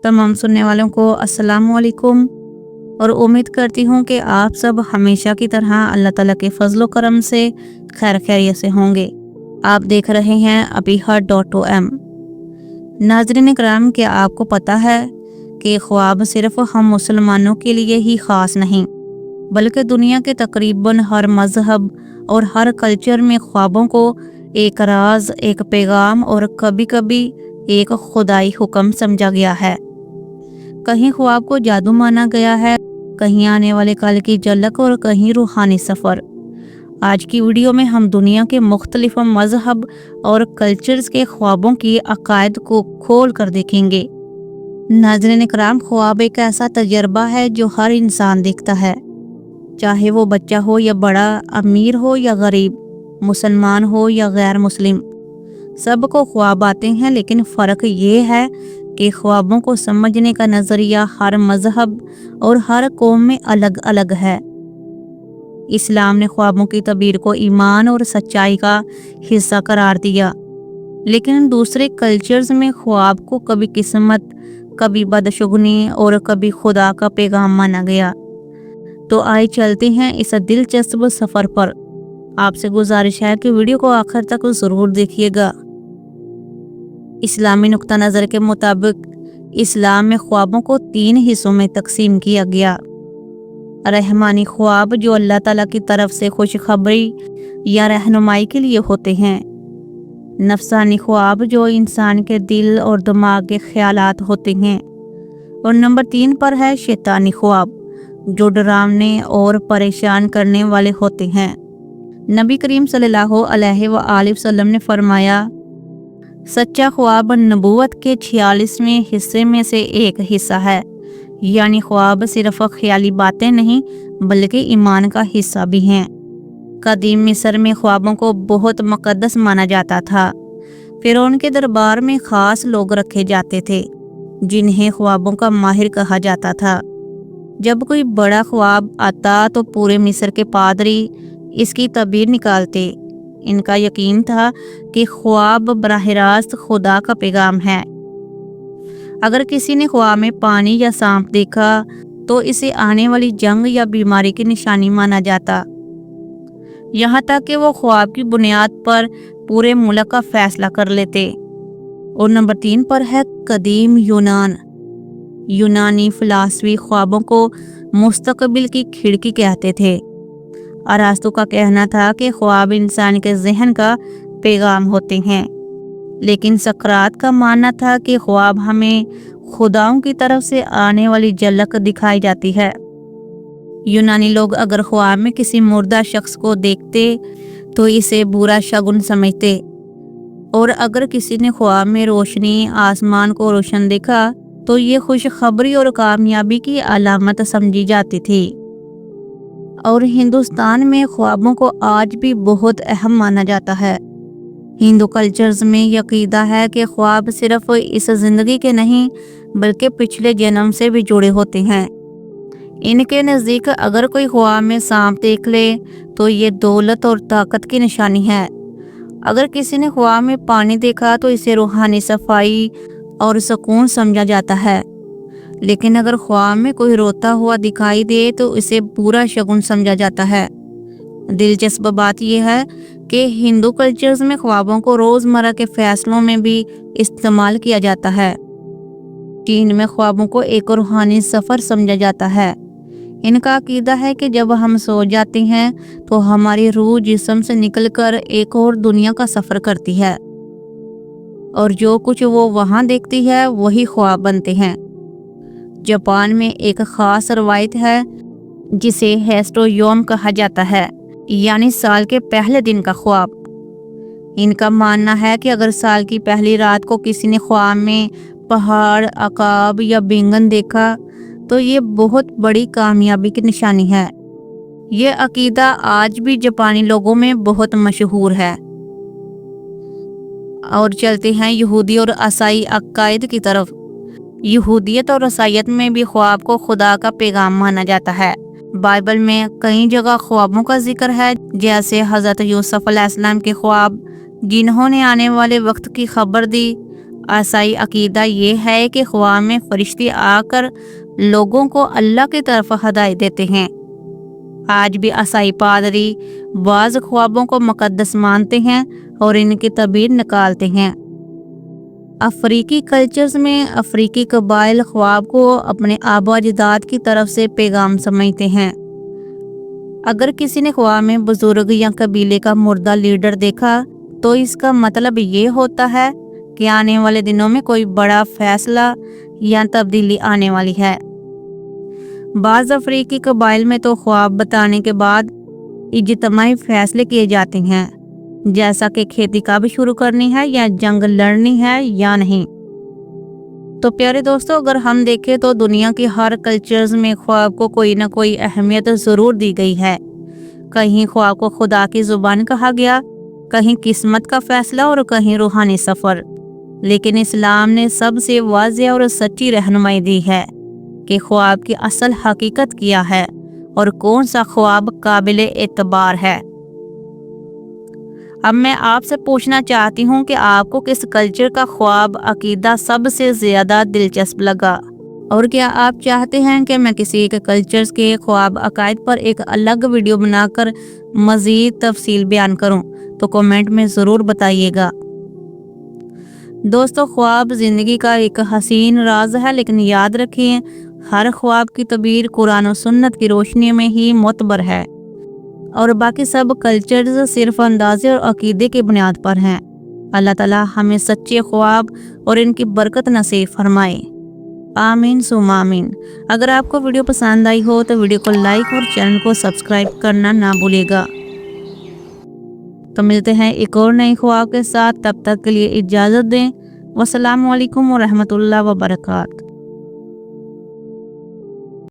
तमाम सुनने वालों को अस्सलाम वालेकुम और उम्मीद करती हूँ कि आप सब हमेशा की तरह अल्लाह ताला के फजलो करम से खैर खैरियत से होंगे। आप देख रहे हैं abihar.om। नाज़रीन कराम, क्या आपको पता है कि ख्वाब सिर्फ हम मुसलमानों के लिए ही ख़ास नहीं, बल्कि दुनिया के तकरीबन हर मज़हब और हर कल्चर में ख्वाबों को एक राज, एक पैगाम और कभी कभी एक खुदाई हुक्म समझा गया है। कहीं ख्वाब को जादू माना गया है, कहीं आने वाले कल की झलक और कहीं रूहानी सफ़र। आज की वीडियो में हम दुनिया के मुख्तलिफ मज़हब और कल्चर्स के ख्वाबों की अकायद को खोल कर देखेंगे। नाज़रीन कराम, ख्वाब एक ऐसा तजर्बा है जो हर इंसान देखता है, चाहे वो बच्चा हो या बड़ा, अमीर हो या गरीब, मुसलमान हो या गैर मुस्लिम, सबको ख्वाब आते हैं। लेकिन फ़र्क ये है कि ख्वाबों को समझने का नज़रिया हर मज़हब और हर कौम में अलग अलग है। इस्लाम ने ख्वाबों की तबीर को ईमान और सच्चाई का हिस्सा करार दिया, लेकिन दूसरे कल्चर्स में ख्वाब को कभी किस्मत, कभी बदशुगनी और कभी खुदा का पैगाम माना गया। तो आइए चलते हैं इस दिलचस्प सफ़र पर। आपसे गुजारिश है कि वीडियो को आखिर तक ज़रूर देखिएगा। इस्लामी नुक्ता नज़र के मुताबिक इस्लाम में ख्वाबों को 3 हिस्सों में तकसीम किया गया। रहमानी ख्वाब, जो अल्लाह ताला की तरफ से खुशखबरी या रहनुमाई के लिए होते हैं। नफसानी ख्वाब, जो इंसान के दिल और दिमाग के ख्यालात होते हैं। और नंबर 3 पर है शैतानी ख्वाब, जो डरावने और परेशान करने वाले होते हैं। नबी करीम सल्लल्लाहु अलैहि वसल्लम ने फरमाया, सच्चा ख्वाब नबूवत के 46वें हिस्से में से एक हिस्सा है। यानी ख्वाब सिर्फ ख्याली बातें नहीं, बल्कि ईमान का हिस्सा भी हैं। कदीम मिस्र में ख्वाबों को बहुत मुकद्दस माना जाता था। फिरौन के दरबार में ख़ास लोग रखे जाते थे, जिन्हें ख्वाबों का माहिर कहा जाता था। जब कोई बड़ा ख्वाब आता तो पूरे मिस्र के पादरी इसकी तबीर निकालते। इनका यकीन था कि ख्वाब बराह रास्त खुदा का पैगाम है। अगर किसी ने ख्वाब में पानी या सांप देखा तो इसे आने वाली जंग या बीमारी की निशानी माना जाता। यहाँ तक कि वो ख्वाब की बुनियाद पर पूरे मुल्क का फैसला कर लेते। और नंबर 3 पर है कदीम यूनान। यूनानी फिलासफी ख्वाबों को मुस्तकबिल की खिड़की कहते थे। अरास्तु का कहना था कि ख्वाब इंसान के जहन का पैगाम होते हैं, लेकिन सकरात का मानना था कि ख्वाब हमें खुदाओं की तरफ से आने वाली झलक दिखाई जाती है। यूनानी लोग अगर ख्वाब में किसी मुर्दा शख्स को देखते तो इसे बुरा शगुन समझते, और अगर किसी ने ख्वाब में रोशनी, आसमान को रोशन देखा तो ये खुशखबरी और कामयाबी की अलामत समझी जाती थी। और हिंदुस्तान में ख्वाबों को आज भी बहुत अहम माना जाता है। हिंदू कल्चर्स में ये अकीदा है कि ख्वाब सिर्फ इस ज़िंदगी के नहीं, बल्कि पिछले जन्म से भी जुड़े होते हैं। इनके नज़दीक अगर कोई ख्वाब में सांप देख ले तो ये दौलत और ताकत की निशानी है। अगर किसी ने ख्वाब में पानी देखा तो इसे रूहानी सफाई और सुकून समझा जाता है। लेकिन अगर ख्वाब में कोई रोता हुआ दिखाई दे तो इसे बुरा शगुन समझा जाता है। दिलचस्प बात यह है कि हिंदू कल्चर्स में ख्वाबों को रोज़मर्रा के फैसलों में भी इस्तेमाल किया जाता है। चीन में ख्वाबों को एक रूहानी सफ़र समझा जाता है। इनका अकीदा है कि जब हम सो जाते हैं तो हमारी रूह जिस्म से निकलकर एक और दुनिया का सफ़र करती है, और जो कुछ वो वहाँ देखती है वही ख्वाब बनते हैं। जापान में एक ख़ास रवायत है जिसे हेस्टोयोम कहा जाता है, यानी साल के पहले दिन का ख्वाब। इनका मानना है कि अगर साल की पहली रात को किसी ने ख्वाब में पहाड़, अकाब या बैंगन देखा तो ये बहुत बड़ी कामयाबी की निशानी है। ये अकीदा आज भी जापानी लोगों में बहुत मशहूर है। और चलते हैं यहूदी और ईसाई अकायद की तरफ। यहूदियत और ईसाईयत में भी ख्वाब को खुदा का पैगाम माना जाता है। बाइबल में कई जगह ख्वाबों का जिक्र है, जैसे हज़रत यूसुफ अलैहिस्सलाम के ख्वाब जिन्होंने आने वाले वक्त की खबर दी, عیسائی عقیدہ یہ ہے کہ خواب میں فرشتے آ کر لوگوں کو اللہ کی طرف ہدایت دیتے ہیں۔ آج بھی عیسائی پادری بعض خوابوں کو مقدس مانتے ہیں اور ان کی تعبیر نکالتے ہیں۔ افریقی کلچرز میں افریقی قبائل خواب کو اپنے آبا اجداد کی طرف سے پیغام سمجھتے ہیں۔ اگر کسی نے خواب میں بزرگ یا قبیلے کا مردہ لیڈر دیکھا تو اس کا مطلب یہ ہوتا ہے کہ آنے والے دنوں میں کوئی بڑا فیصلہ یا تبدیلی آنے والی ہے۔ بعض افریقی قبائل میں تو خواب بتانے کے بعد اجتماعی فیصلے کیے جاتے ہیں، جیسا کہ کھیتی کب شروع کرنی ہے یا جنگ لڑنی ہے یا نہیں۔ تو پیارے دوستو، اگر ہم دیکھیں تو دنیا کی ہر کلچرز میں خواب کو کوئی نہ کوئی اہمیت ضرور دی گئی ہے۔ کہیں خواب کو خدا کی زبان کہا گیا، کہیں قسمت کا فیصلہ اور کہیں روحانی سفر۔ لیکن اسلام نے سب سے واضح اور سچی رہنمائی دی ہے کہ خواب کی اصل حقیقت کیا ہے اور کون سا خواب قابل اعتبار ہے۔ اب میں آپ سے پوچھنا چاہتی ہوں کہ آپ کو کس کلچر کا خواب عقیدہ سب سے زیادہ دلچسپ لگا، اور کیا آپ چاہتے ہیں کہ میں کسی ایک کلچر کے خواب عقائد پر ایک الگ ویڈیو بنا کر مزید تفصیل بیان کروں؟ تو کمنٹ میں ضرور بتائیے گا۔ دوستو، خواب زندگی کا ایک حسین راز ہے، لیکن یاد رکھیں ہر خواب کی تعبیر قرآن و سنت کی روشنی میں ہی معتبر ہے، اور باقی سب کلچرز صرف اندازے اور عقیدے کی بنیاد پر ہیں۔ اللہ تعالی ہمیں سچے خواب اور ان کی برکت نصیب فرمائے، آمین ثم آمین۔ اگر آپ کو ویڈیو پسند آئی ہو تو ویڈیو کو لائک اور چینل کو سبسکرائب کرنا نہ بھولیے گا۔ تو ملتے ہیں ایک اور نئی خواب کے ساتھ، تب تک کے لیے اجازت دیں۔ والسلام علیکم ورحمۃ اللہ وبرکاتہ۔